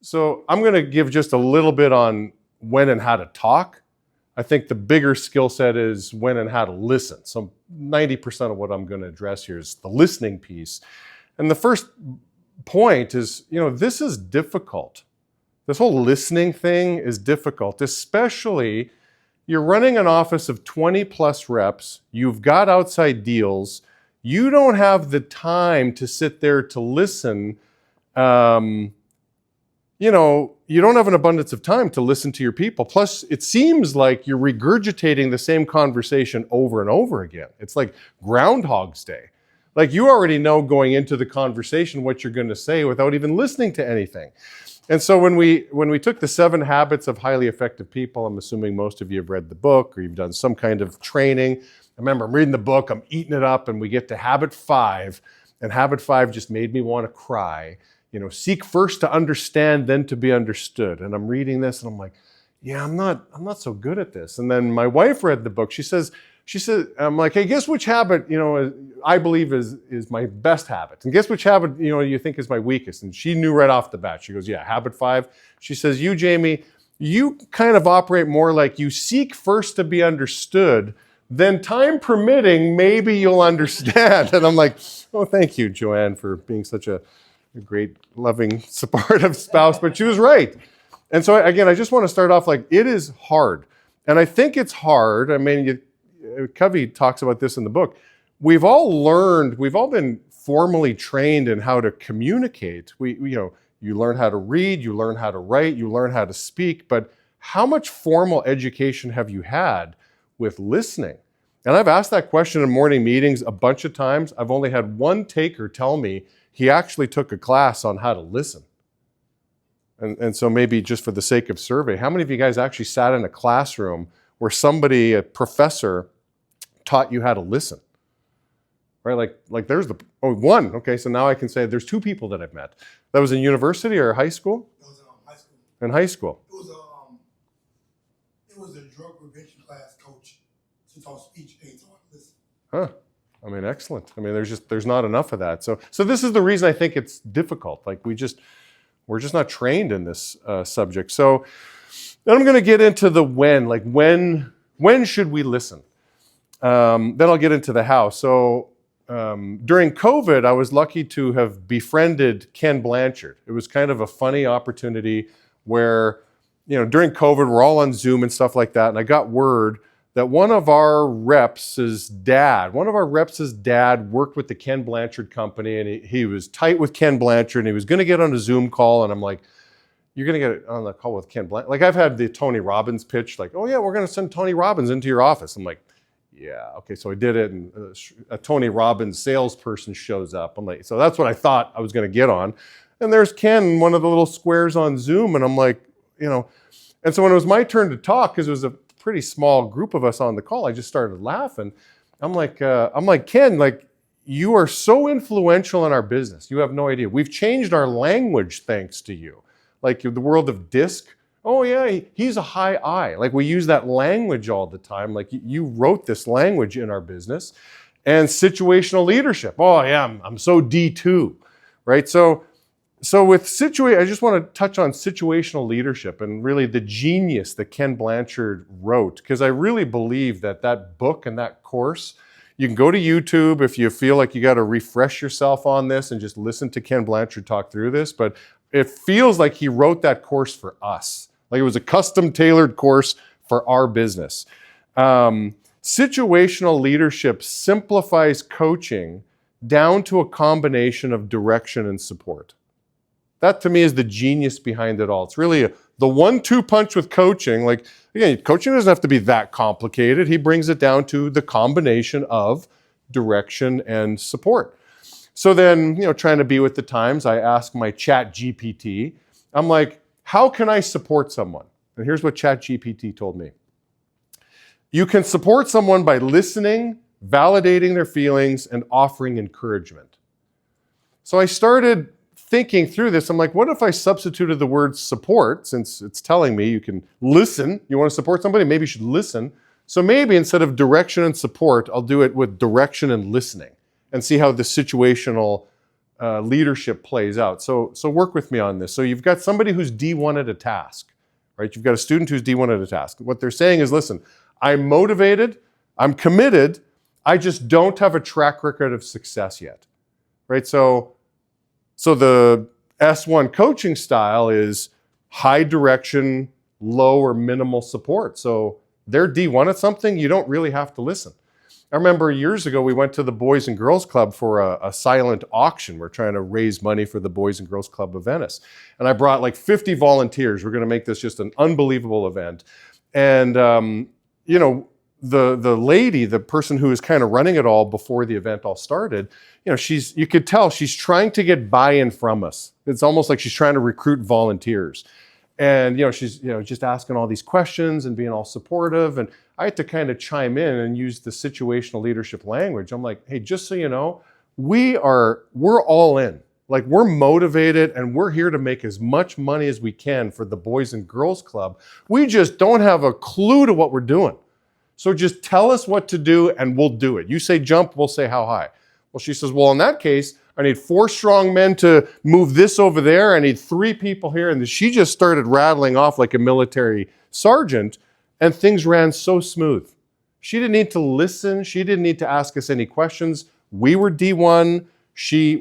So I'm going to give just a little bit on when and how to talk. I think the bigger skill set is when and how to listen. So 90% of what I'm going to address here is the listening piece. And the first point is, this is difficult. This whole listening thing is difficult, especially you're running an office of 20 plus reps. You've got outside deals. You don't have the time to sit there to listen. You don't have an abundance of time to listen to your people. Plus, it seems like you're regurgitating the same conversation over and over again. It's like Groundhog's Day. Like you already know going into the conversation what you're going to say without even listening to anything. And so when we took the 7 Habits of Highly Effective People, I'm assuming most of you have read the book or you've done some kind of training. I remember I'm reading the book, I'm eating it up, and we get to Habit 5, and Habit 5 just made me want to cry. Seek first to understand, then to be understood. And I'm reading this and I'm like, yeah, I'm not so good at this. And then my wife read the book. She said, I'm like, hey, guess which habit, I believe is my best habit. And guess which habit, you think is my weakest. And she knew right off the bat. She goes, yeah, habit 5. She says, you, Jamie, you kind of operate more like you seek first to be understood, then time permitting, maybe you'll understand. And I'm like, oh, thank you, Joanne, for being such a great, loving, supportive spouse. But she was right. And so again, I just want to start off like it is hard. And I think it's hard. I mean, Covey talks about this in the book. We've all been formally trained in how to communicate. You learn how to read, you learn how to write, you learn how to speak, but how much formal education have you had with listening? And I've asked that question in morning meetings a bunch of times. I've only had one taker tell me he actually took a class on how to listen. And so maybe just for the sake of survey, how many of you guys actually sat in a classroom where somebody, a professor, taught you how to listen? Right? Like there's one. Okay, so now I can say there's 2 people that I've met. That was in university or high school? It was high school. In high school. It was a drug prevention class coach to taught speech aids on listen. Huh. I mean, excellent. I mean, there's not enough of that. So this is the reason I think it's difficult. Like we're just not trained in this subject. So then I'm going to get into the when. Like when should we listen? Then I'll get into the how. So during COVID, I was lucky to have befriended Ken Blanchard. It was kind of a funny opportunity where, during COVID, we're all on Zoom and stuff like that. And I got word that one of our reps' dad worked with the Ken Blanchard company, and he was tight with Ken Blanchard, and he was going to get on a Zoom call. And I'm like, you're going to get on the call with Ken Blanchard? Like I've had the Tony Robbins pitch, like, oh yeah, we're going to send Tony Robbins into your office. I'm like, yeah, okay. So I did it, and a Tony Robbins salesperson shows up. I'm like, so that's what I thought I was going to get on. And there's Ken, one of the little squares on Zoom, and I'm like, and so when it was my turn to talk, because it was a pretty small group of us on the call, I just started laughing. I'm like, Ken, like you are so influential in our business. You have no idea. We've changed our language thanks to you. Like the world of DISC. Oh yeah, he's a high I. Like we use that language all the time. Like you wrote this language in our business. And situational leadership. Oh yeah, I'm so D2, right? So with I just want to touch on situational leadership and really the genius that Ken Blanchard wrote, because I really believe that book and that course, you can go to YouTube if you feel like you got to refresh yourself on this and just listen to Ken Blanchard talk through this, but it feels like he wrote that course for us. Like it was a custom tailored course for our business. Situational leadership simplifies coaching down to a combination of direction and support. That to me is the genius behind it all. It's really the 1-2 punch with coaching. Like again, coaching doesn't have to be that complicated. He brings it down to the combination of direction and support. So then, trying to be with the times, I ask my Chat GPT, I'm like, how can I support someone? And here's what Chat GPT told me. You can support someone by listening, validating their feelings, and offering encouragement. So I started thinking through this. I'm like, what if I substituted the word support, since it's telling me you can listen, you want to support somebody, maybe you should listen. So maybe instead of direction and support, I'll do it with direction and listening and see how the situational leadership plays out. So work with me on this. So you've got somebody who's D1 at a task, right? You've got a student who's D1 at a task. What they're saying is, listen, I'm motivated, I'm committed, I just don't have a track record of success yet, right? So the S1 coaching style is high direction, low or minimal support. So they're D1 at something, you don't really have to listen. I remember years ago, we went to the Boys and Girls Club for a silent auction. We're trying to raise money for the Boys and Girls Club of Venice. And I brought like 50 volunteers. We're going to make this just an unbelievable event. And, the lady, the person who was kind of running it all before the event all started, you could tell she's trying to get buy-in from us. It's almost like she's trying to recruit volunteers. And, she's, just asking all these questions and being all supportive. And I had to kind of chime in and use the situational leadership language. I'm like, hey, just so you know, we're all in. Like, we're motivated and we're here to make as much money as we can for the Boys and Girls Club. We just don't have a clue to what we're doing. So just tell us what to do and we'll do it. You say jump, we'll say how high. Well, she says, well, in that case, I need 4 strong men to move this over there. I need 3 people here. And she just started rattling off like a military sergeant, and things ran so smooth. She didn't need to listen. She didn't need to ask us any questions. We were D1.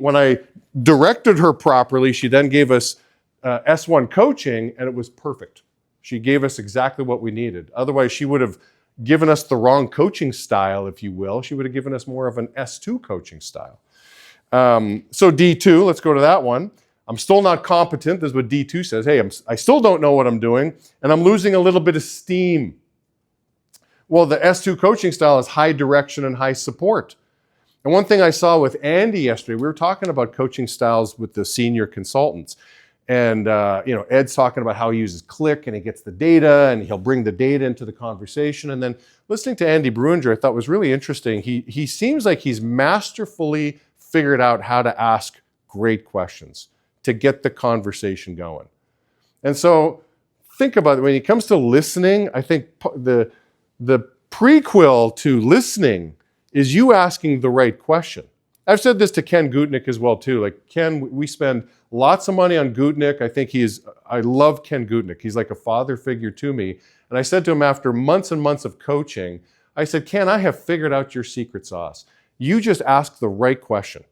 When I directed her properly, she then gave us S1 coaching, and it was perfect. She gave us exactly what we needed. Otherwise, she would have given us the wrong coaching style, if you will. She would have given us more of an S2 coaching style. So D2, let's go to that one. I'm still not competent. This is what D2 says. Hey, I still don't know what I'm doing, and I'm losing a little bit of steam. Well, the S2 coaching style is high direction and high support. And one thing I saw with Andy yesterday, we were talking about coaching styles with the senior consultants. And, Ed's talking about how he uses Click and he gets the data and he'll bring the data into the conversation. And then listening to Andy Bruinger, I thought was really interesting. He seems like he's masterfully figured out how to ask great questions to get the conversation going. And so think about it. When it comes to listening, I think the prequel to listening is you asking the right question. I've said this to Ken Gutnick as well too. Like, Ken, we spend lots of money on Gutnick. I love Ken Gutnick. He's like a father figure to me. And I said to him after months and months of coaching, I said, Ken, I have figured out your secret sauce. You just ask the right question.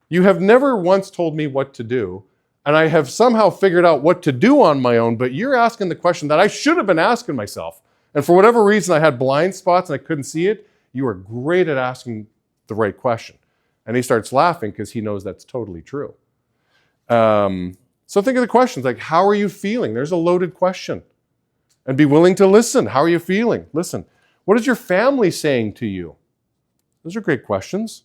You have never once told me what to do, and I have somehow figured out what to do on my own, but you're asking the question that I should have been asking myself. And for whatever reason, I had blind spots and I couldn't see it. You are great at asking the right question. And he starts laughing because he knows that's totally true. So think of the questions like, how are you feeling? There's a loaded question. And be willing to listen. How are you feeling? Listen. What is your family saying to you? Those are great questions.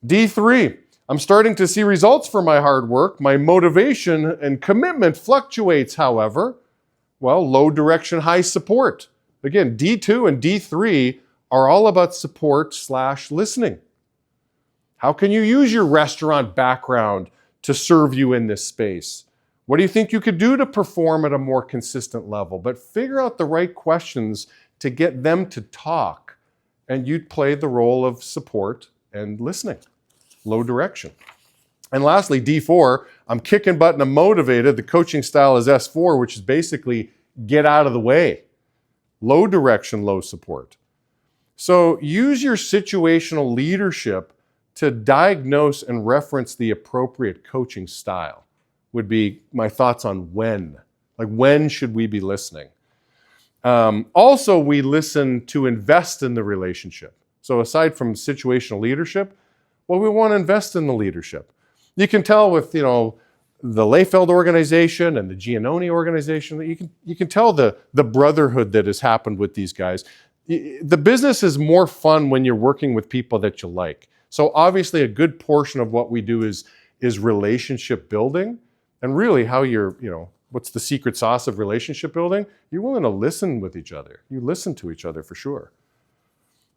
D3, I'm starting to see results for my hard work. My motivation and commitment fluctuates, however. Well, low direction, high support. Again, D2 and D3 are all about support/listening. How can you use your restaurant background to serve you in this space? What do you think you could do to perform at a more consistent level? But figure out the right questions to get them to talk, and you'd play the role of support and listening. Low direction. And lastly, D4, I'm kicking butt and I'm motivated. The coaching style is S4, which is basically get out of the way. Low direction, low support. So use your situational leadership to diagnose and reference the appropriate coaching style would be my thoughts on when. Like, when should we be listening? Also, we listen to invest in the relationship. So aside from situational leadership, well, we want to invest in the leadership. You can tell with, the Layfeld organization and the Giannoni organization, that you can tell the brotherhood that has happened with these guys. The business is more fun when you're working with people that you like. So obviously a good portion of what we do is relationship building, and really how what's the secret sauce of relationship building? You're willing to listen with each other. You listen to each other for sure.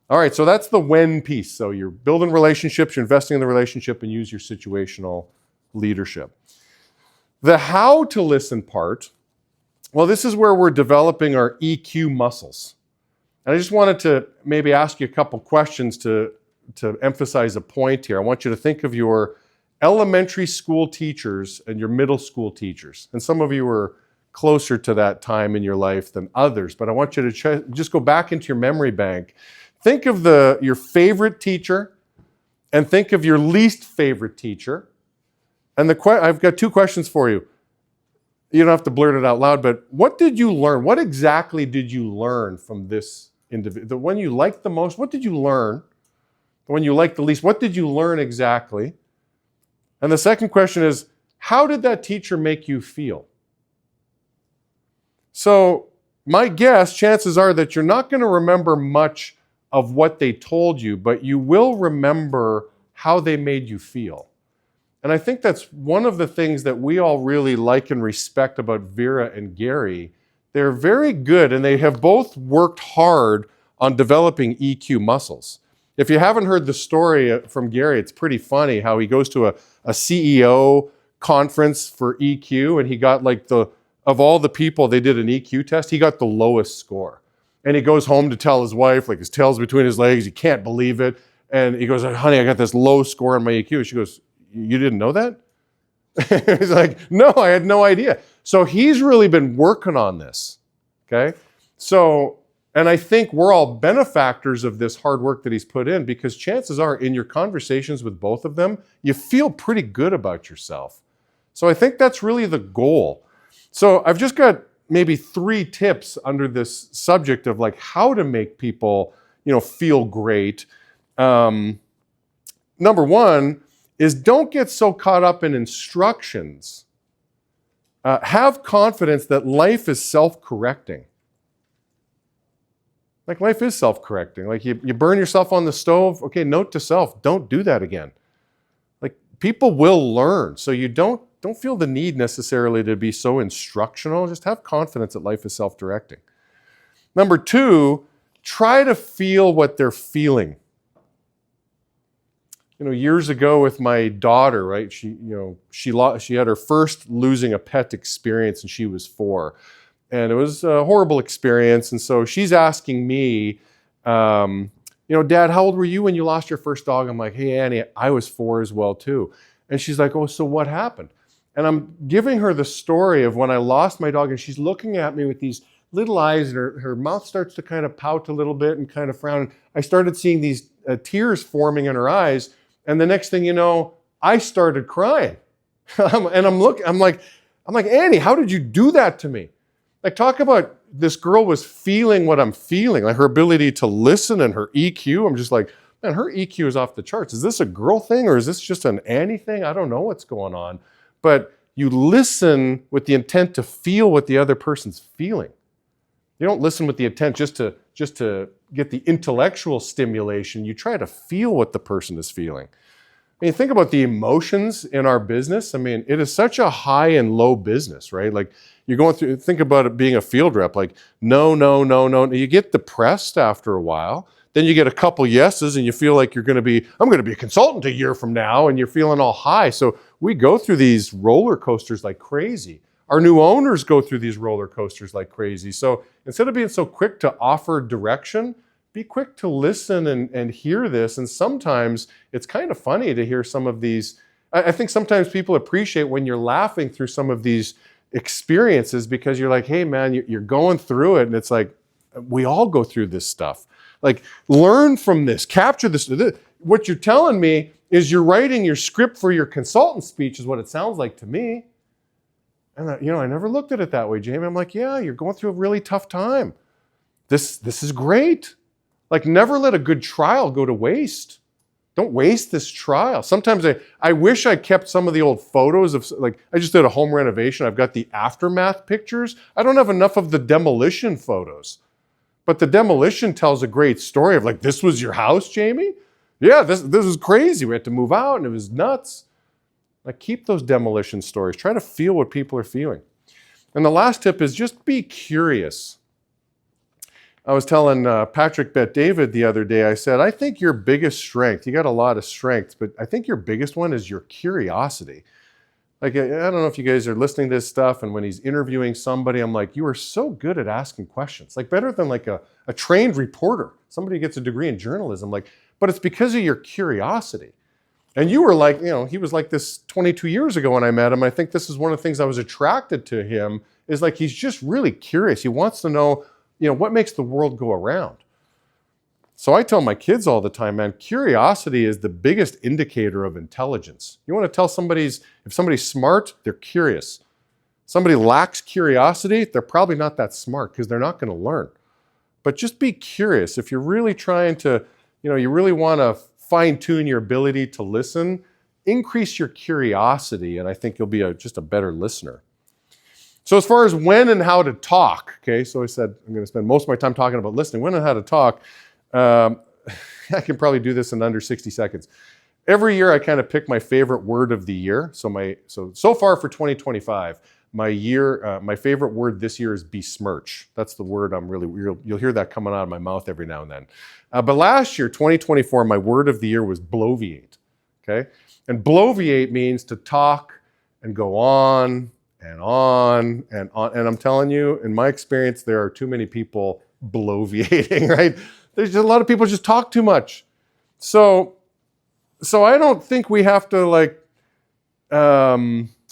All right, so that's the when piece. So you're building relationships, you're investing in the relationship, and use your situational leadership. The how to listen part, well, this is where we're developing our EQ muscles. And I just wanted to maybe ask you a couple questions to emphasize a point here. I want you to think of your elementary school teachers and your middle school teachers. And some of you were closer to that time in your life than others, but I want you to just go back into your memory bank. Think of your favorite teacher and think of your least favorite teacher. And I've got two questions for you. You don't have to blurt it out loud, but what did you learn? What exactly did you learn from this individual? The one you liked the most, what did you learn? The one you liked the least, what did you learn exactly? And the second question is, how did that teacher make you feel? So my guess, chances are that you're not going to remember much of what they told you, but you will remember how they made you feel. And I think that's one of the things that we all really like and respect about Vera and Gary. They're very good, and they have both worked hard on developing EQ muscles. If you haven't heard the story from Gary, it's pretty funny how he goes to a CEO conference for EQ, and he got of all the people they did an EQ test, he got the lowest score. And he goes home to tell his wife, like his tail's between his legs, he can't believe it. And he goes, honey, I got this low score on my EQ. She goes, you didn't know that? He's like, no, I had no idea. So he's really been working on this, okay? So, and I think we're all benefactors of this hard work that he's put in, because chances are in your conversations with both of them, you feel pretty good about yourself. So I think that's really the goal. So I've just got maybe 3 tips under this subject of like how to make people, feel great. Number 1 is don't get so caught up in instructions. Have confidence that life is self-correcting. Like life is self-correcting. Like you burn yourself on the stove. Okay, note to self, don't do that again. Like people will learn. So you don't feel the need necessarily to be so instructional. Just have confidence that life is self-directing. Number 2, try to feel what they're feeling. Years ago with my daughter, right? She had her first losing a pet experience, and she was 4. And it was a horrible experience. And so she's asking me, Dad, how old were you when you lost your first dog? I'm like, hey, Annie, I was 4 as well too. And she's like, oh, so what happened? And I'm giving her the story of when I lost my dog, and she's looking at me with these little eyes, and her mouth starts to kind of pout a little bit and kind of frown. I started seeing these tears forming in her eyes. And the next thing you know, I started crying. And I'm like, Annie, how did you do that to me? Like, talk about this girl was feeling what I'm feeling, like her ability to listen and her EQ. I'm just like, man, her EQ is off the charts. Is this a girl thing or is this just an Annie thing? I don't know what's going on. But you listen with the intent to feel what the other person's feeling. You don't listen with the intent just to get the intellectual stimulation. You try to feel what the person is feeling. I mean, think about the emotions in our business. I mean, it is such a high and low business, right? Like you're going through, think about it being a field rep, like no. You get depressed after a while. Then you get a couple yeses and you feel like I'm going to be a consultant a year from now, and you're feeling all high. So we go through these roller coasters like crazy. Our new owners go through these roller coasters like crazy. So instead of being so quick to offer direction, be quick to listen and hear this. And sometimes it's kind of funny to hear some of these. I think sometimes people appreciate when you're laughing through some of these experiences, because you're like, hey man, you're going through it. And it's like, we all go through this stuff. Like, learn from this, capture this. What you're telling me is you're writing your script for your consultant speech is what it sounds like to me. And I never looked at it that way, Jaime. I'm like, yeah, you're going through a really tough time. This is great. Like, never let a good trial go to waste. Don't waste this trial. Sometimes I wish I kept some of the old photos of, like, I just did a home renovation. I've got the aftermath pictures. I don't have enough of the demolition photos. But the demolition tells a great story of like, this was your house, Jaime? Yeah, this was crazy. We had to move out and it was nuts. Like, keep those demolition stories. Try to feel what people are feeling. And the last tip is just be curious. I was telling Patrick Bet-David the other day, I said, I think your biggest strength, you got a lot of strengths, but I think your biggest one is your curiosity. Like, I don't know if you guys are listening to this stuff, and when he's interviewing somebody, I'm like, you are so good at asking questions. Like, better than like a trained reporter, somebody who gets a degree in journalism. Like, but it's because of your curiosity. And you were like, he was like this 22 years ago when I met him. I think this is one of the things I was attracted to him, is like he's just really curious. He wants to know, what makes the world go around. So I tell my kids all the time, man, curiosity is the biggest indicator of intelligence. You want to tell if somebody's smart, they're curious. Somebody lacks curiosity, they're probably not that smart because they're not going to learn. But just be curious. If you're really trying to, you really want to fine-tune your ability to listen, increase your curiosity, and I think you'll be just a better listener. So as far as when and how to talk, okay, so I said I'm going to spend most of my time talking about listening. When and how to talk, I can probably do this in under 60 seconds. Every year I kind of pick my favorite word of the year. So far for 2025, my favorite word this year is besmirch. That's the word you'll hear that coming out of my mouth every now and then. But last year, 2024, my word of the year was bloviate, okay? And bloviate means to talk and go on and on and on. And I'm telling you, in my experience, there are too many people bloviating, right? There's just a lot of people just talk too much. So I don't think we have to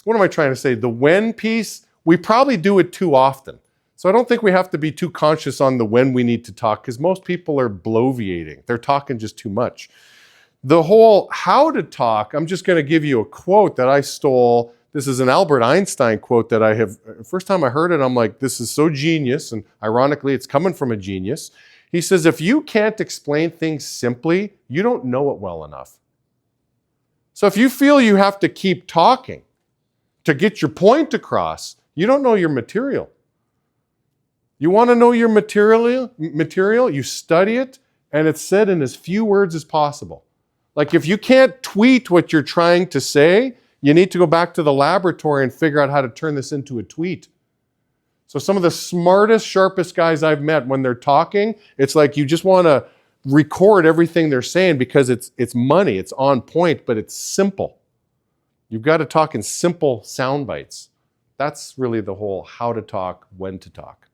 what am I trying to say? The when piece, we probably do it too often. So I don't think we have to be too conscious on the when we need to talk, because most people are bloviating. They're talking just too much. The whole how to talk, I'm just going to give you a quote that I stole. This is an Albert Einstein quote that first time I heard it, I'm like, this is so genius. And ironically, it's coming from a genius. He says, if you can't explain things simply, you don't know it well enough. So if you feel you have to keep talking to get your point across, you don't know your material. You want to know your material, you study it, and it's said in as few words as possible. Like if you can't tweet what you're trying to say, you need to go back to the laboratory and figure out how to turn this into a tweet. So some of the smartest, sharpest guys I've met, when they're talking, it's like you just want to record everything they're saying because it's money, it's on point, but it's simple. You've got to talk in simple sound bites. That's really the whole how to talk, when to talk.